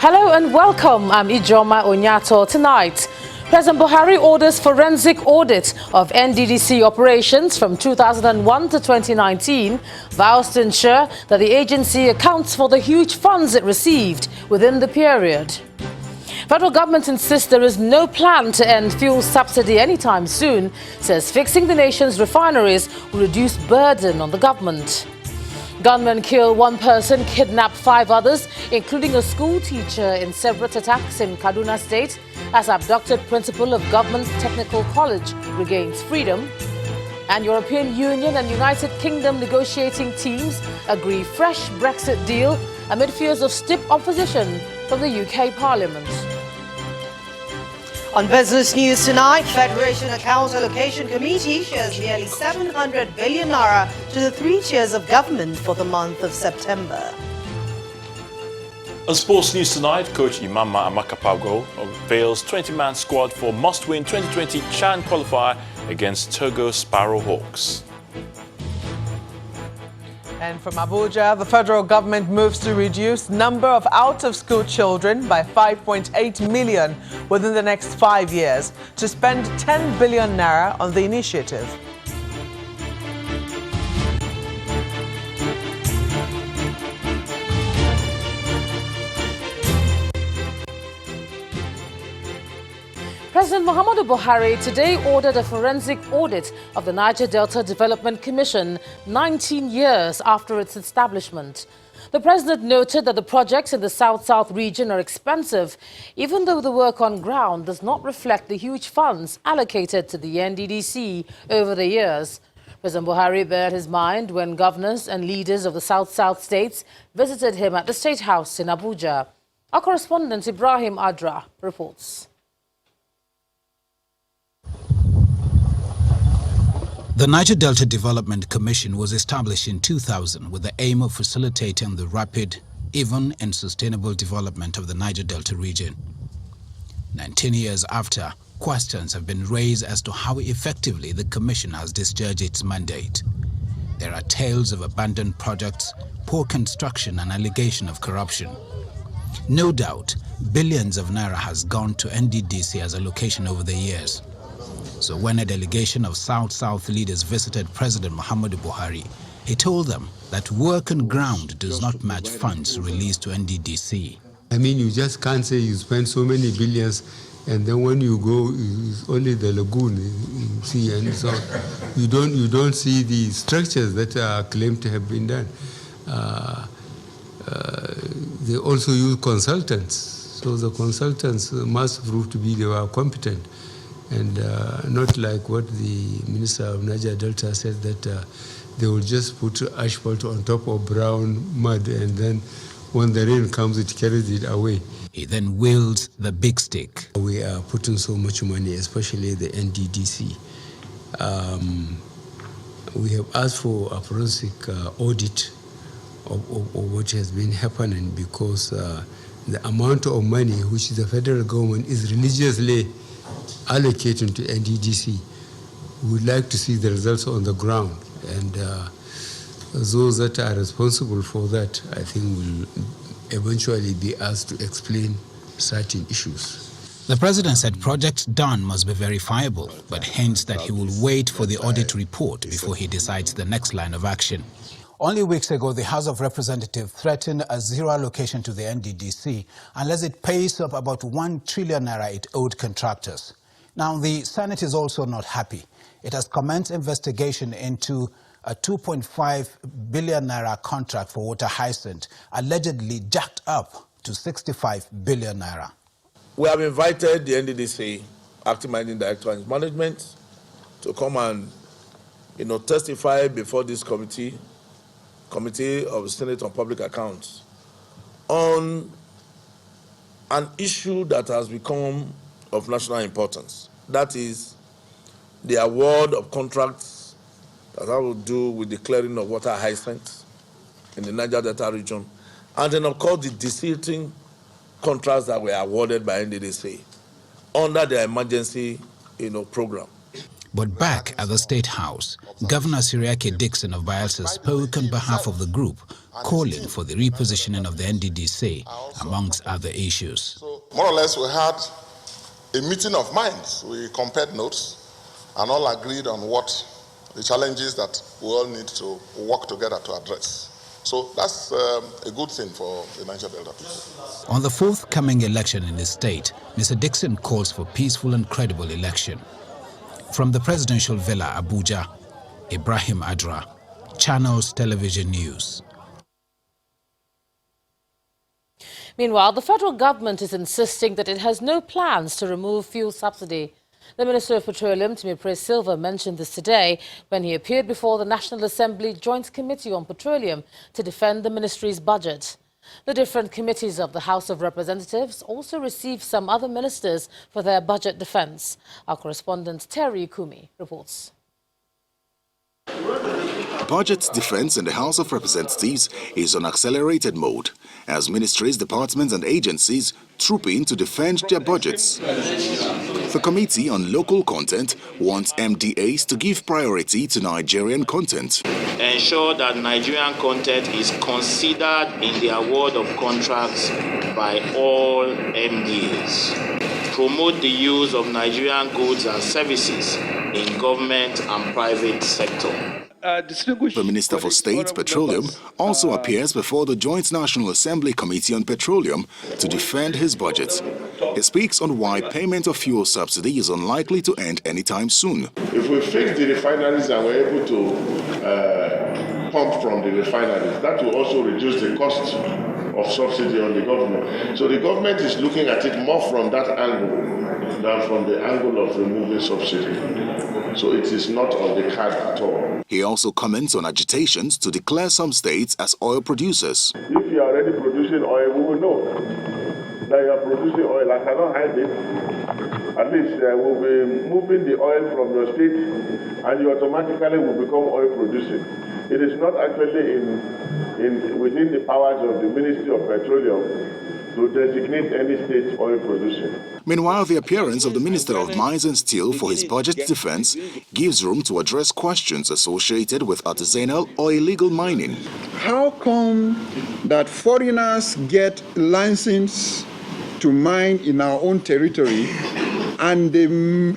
Hello and welcome. I'm Ijoma Onyato. Tonight, President Buhari orders forensic audit of NDDC operations from 2001 to 2019, vows to ensure that the agency accounts for the huge funds it received within the period. Federal government insists there is no plan to end fuel subsidy anytime soon, says fixing the nation's refineries will reduce burden on the government. Gunmen kill one person, kidnap 5 others, including a school teacher in separate attacks in Kaduna State, as abducted principal of Government Technical College regains freedom. And European Union and United Kingdom negotiating teams agree fresh Brexit deal amid fears of stiff opposition from the UK Parliament. On business news tonight, Federation Account Allocation Committee shares nearly 700 billion naira to the 3 tiers of government for the month of September. On sports news tonight, coach Imama Amakapago unveils 20-man squad for must-win 2020 CHAN qualifier against Togo Sparrowhawks. And from Abuja, the federal government moves to reduce number of out-of-school children by 5.8 million within the next 5 years to spend 10 billion naira on the initiative. President Muhammadu Buhari today ordered a forensic audit of the Niger Delta Development Commission 19 years after its establishment. The president noted that the projects in the South-South region are expensive, even though the work on ground does not reflect the huge funds allocated to the NDDC over the years. President Buhari bared his mind when governors and leaders of the South-South states visited him at the State House in Abuja. Our correspondent Ibrahim Adra reports. The Niger Delta Development Commission was established in 2000 with the aim of facilitating the rapid, even and sustainable development of the Niger Delta region. 19 years after, questions have been raised as to how effectively the Commission has discharged its mandate. There are tales of abandoned projects, poor construction and allegation of corruption. No doubt, billions of naira has gone to NDDC as allocation over the years. So when a delegation of South-South leaders visited President Muhammadu Buhari, he told them that work on ground does not match funds released to NDDC. I mean, you just can't say you spend so many billions and then when you go, it's only the lagoon you see, and so you don't see the structures that are claimed to have been done. They also use consultants, so the consultants must prove to be they were competent. And not like what the Minister of Niger Delta said, that they will just put asphalt on top of brown mud and then when the rain comes it carries it away. He then wields the big stick. We are putting so much money, especially the NDDC. We have asked for a forensic audit of what has been happening because the amount of money which the federal government is religiously allocating to NDDC, we would like to see the results on the ground, and those that are responsible for that, I think, will eventually be asked to explain certain issues. The president said projects done must be verifiable, but hints that he will wait for the audit report before he decides the next line of action. Only weeks ago, the House of Representatives threatened a zero allocation to the NDDC unless it pays up about 1 trillion naira it owed contractors. Now, the Senate is also not happy. It has commenced investigation into a 2.5 billion naira contract for Water Hyacinth, allegedly jacked up to 65 billion naira. We have invited the NDDC, Acting Managing Director and management, to come and testify before this Committee of the Senate on Public Accounts on an issue that has become of national importance. That is the award of contracts that have to do with the clearing of water hyacinth in the Niger Delta region, and then of course the desilting contracts that were awarded by NDDC under the emergency program. But back at the State House, Governor Siriake Dixon of Bayelsa spoke on behalf of the group, calling for the repositioning of the NDDC, amongst other issues. So, more or less, we had a meeting of minds. We compared notes and all agreed on what the challenges that we all need to work together to address. So that's a good thing for the Niger Delta people. On the forthcoming election in the state, Mr. Dixon calls for peaceful and credible election. From the presidential villa, Abuja, Ibrahim Adra, Channels Television News. Meanwhile, the federal government is insisting that it has no plans to remove fuel subsidy. The Minister of Petroleum, Timmy Silva, mentioned this today when he appeared before the National Assembly Joint Committee on Petroleum to defend the ministry's budget. The different committees of the House of Representatives also received some other ministers for their budget defense. Our correspondent Terry Kumi reports. Budget defense in the House of Representatives is on accelerated mode as ministries, departments and agencies troop in to defend their budgets. The Committee on Local Content wants MDAs to give priority to Nigerian content. Ensure that Nigerian content is considered in the award of contracts by all MDAs. Promote the use of Nigerian goods and services in government and private sector. The Minister for State Petroleum also appears before the Joint National Assembly Committee on Petroleum to defend his budget. He speaks on why payment of fuel subsidy is unlikely to end anytime soon. If we fix the refineries and we're able to pump from the refineries, that will also reduce the cost of subsidy on the government. So the government is looking at it more from that angle than from the angle of removing subsidy. So it is not on the card at all. He also comments on agitations to declare some states as oil producers. If you are already producing oil, we will know that you are producing oil. I cannot hide it. At least we'll be moving the oil from your state and you automatically will become oil producing. It is not actually within the powers of the Ministry of Petroleum to designate any state oil producing. Meanwhile, the appearance of the Minister of Mines and Steel for his budget defense gives room to address questions associated with artisanal or illegal mining. How come that foreigners get license to mine in our own territory and the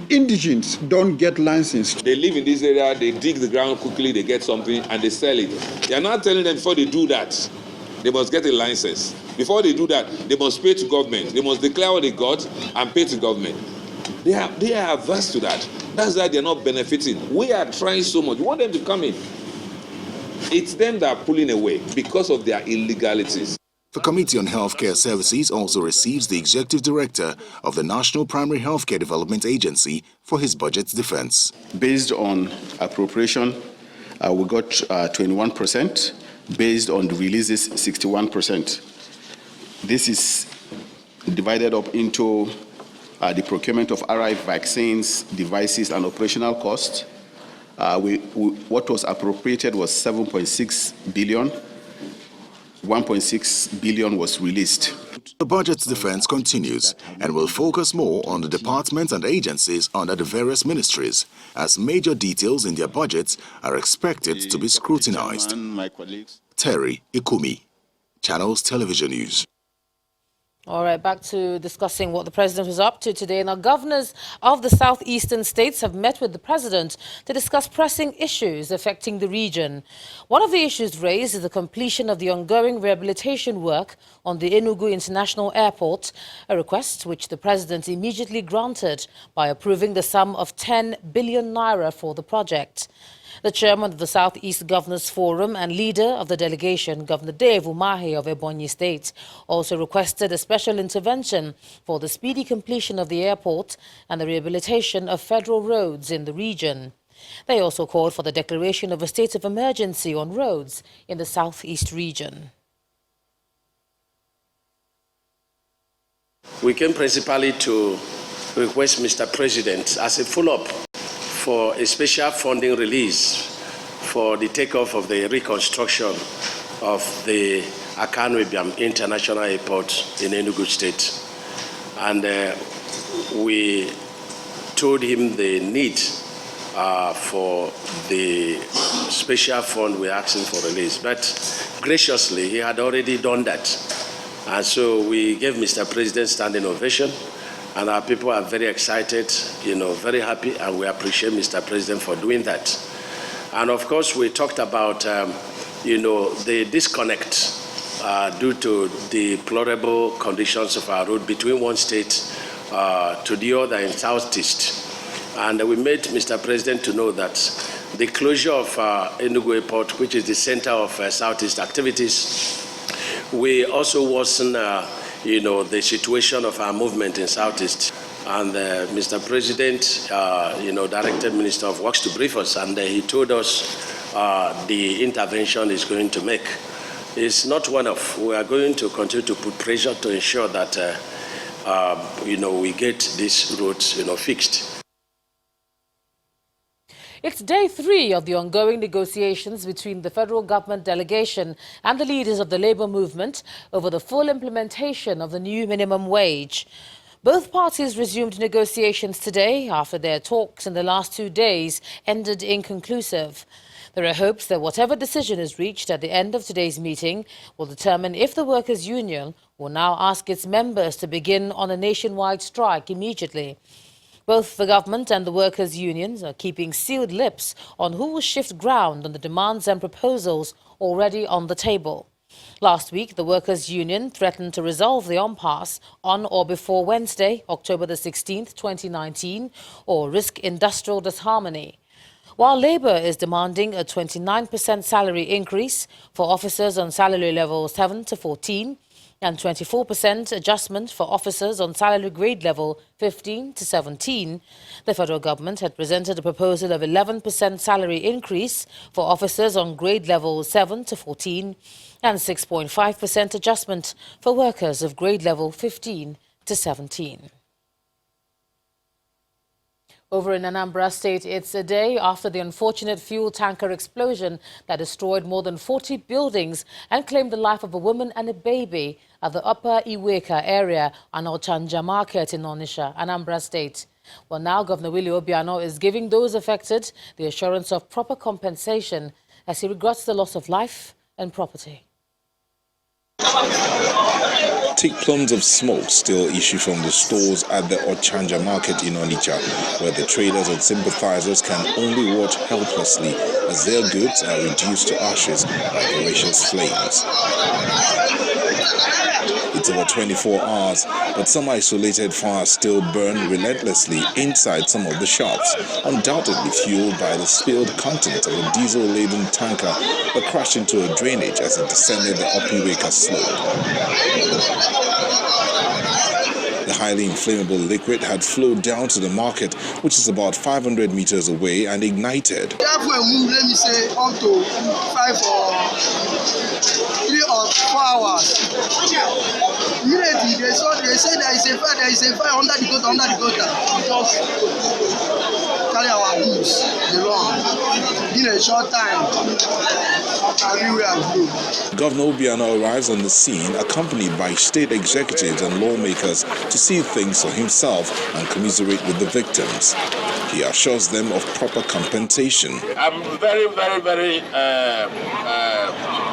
indigenes don't get license? They live in this area, they dig the ground quickly, they get something and they sell it. They are not telling them before they do that, they must get a license. Before they do that, they must pay to government. They must declare what they got and pay to government. They are averse to that. That's why they're not benefiting. We are trying so much. We want them to come in. It's them that are pulling away because of their illegalities. The Committee on Healthcare Services also receives the Executive Director of the National Primary Healthcare Development Agency for his budget defense. Based on appropriation, we got 21%. Based on the releases, 61%. This is divided up into the procurement of arrived vaccines, devices, and operational costs. What was appropriated was 7.6 billion. 1.6 billion was released. The budget's defense continues and will focus more on the departments and agencies under the various ministries, as major details in their budgets are expected to be scrutinized. Terry Ikumi, Channels Television News. All right, back to discussing what the president was up to today. Now, governors of the southeastern states have met with the president to discuss pressing issues affecting the region. One of the issues raised is the completion of the ongoing rehabilitation work on the Enugu International Airport, a request which the president immediately granted by approving the sum of 10 billion naira for the project. The chairman of the Southeast Governors Forum and leader of the delegation, Governor Dave Umahi of Ebonyi State, also requested a special intervention for the speedy completion of the airport and the rehabilitation of federal roads in the region. They also called for the declaration of a state of emergency on roads in the Southeast region. We came principally to request Mr. President as a follow-up for a special funding release for the takeoff of the reconstruction of the Akanwebiam International Airport in Enugu State. And we told him the need for the special fund we're asking for release. But graciously, he had already done that. And so we gave Mr. President standing ovation, and our people are very excited, very happy, and we appreciate Mr. President for doing that. And of course, we talked about, the disconnect due to the deplorable conditions of our road between one state to the other in Southeast. And we made Mr. President to know that the closure of Enugu Airport, which is the center of Southeast activities, we also worsen, the situation of our movement in Southeast. And Mr. President, directed Minister of Works to brief us, and he told us the intervention is going to make. It's not one-off. We are going to continue to put pressure to ensure that, we get these roads, fixed. It's day 3 of the ongoing negotiations between the federal government delegation and the leaders of the labour movement over the full implementation of the new minimum wage. Both parties resumed negotiations today after their talks in the last 2 days ended inconclusive. There are hopes that whatever decision is reached at the end of today's meeting will determine if the workers' union will now ask its members to begin on a nationwide strike immediately. Both the government and the workers' unions are keeping sealed lips on who will shift ground on the demands and proposals already on the table. Last week, the workers' union threatened to resolve the impasse on or before Wednesday, October the 16th, 2019, or risk industrial disharmony. While Labour is demanding a 29% salary increase for officers on salary levels 7 to 14, and 24% adjustment for officers on salary grade level 15 to 17. The federal government had presented a proposal of 11% salary increase for officers on grade level 7 to 14 and 6.5% adjustment for workers of grade level 15 to 17. Over in Anambra State, it's a day after the unfortunate fuel tanker explosion that destroyed more than 40 buildings and claimed the life of a woman and a baby at the Upper Iweka area and Ochanja Market in Onitsha, Anambra State. Well, now Governor Willie Obiano is giving those affected the assurance of proper compensation as he regrets the loss of life and property. Thick plumes of smoke still issue from the stores at the Ochanja Market in Onitsha, where the traders and sympathizers can only watch helplessly as their goods are reduced to ashes by voracious flames. It's over 24 hours, but some isolated fires still burn relentlessly inside some of the shops, undoubtedly fueled by the spilled contents of a diesel-laden tanker that crashed into a drainage as it descended the Opiweka slope. The highly inflammable liquid had flowed down to the market, which is about 500 meters away, and ignited. Halfway move, let me say, up to 5 or 3 or 4 hours. Immediately, they say there is a fire under the gutter. We just carry our goods along. In a short time, everywhere blue. Governor Obiano arrives on the scene accompanied by state executives and lawmakers to see things for himself and commiserate with the victims. He assures them of proper compensation. I'm very, very, very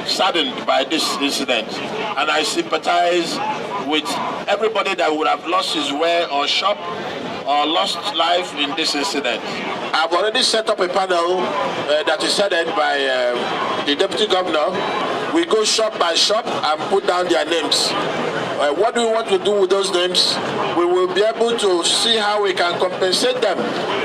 saddened by this incident, and I sympathize with everybody that would have lost his way or shop or lost life in this incident. I've already set up a panel that is headed by the Deputy Governor. We go shop by shop and put down their names. What do we want to do with those names? We will be able to see how we can compensate them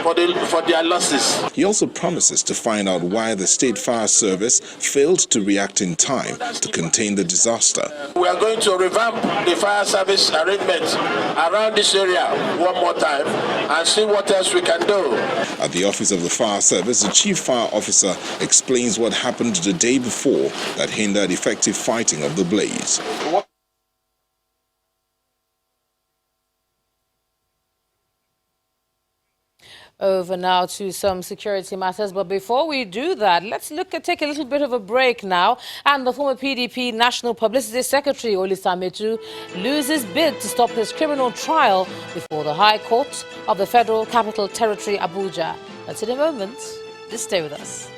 for their losses. He also promises to find out why the State Fire Service failed to react in time to contain the disaster. We are going to revamp the fire service arrangements around this area one more time and see what else we can do. At the office of the fire service, the chief fire officer explains what happened the day before that hindered effective fighting of the blaze. Over now to some security matters, but before we do that, let's take a little bit of a break now. And the former PDP National Publicity Secretary, Olisametu, loses bid to stop his criminal trial before the High Court of the Federal Capital Territory, Abuja. That's in a moment. Just stay with us.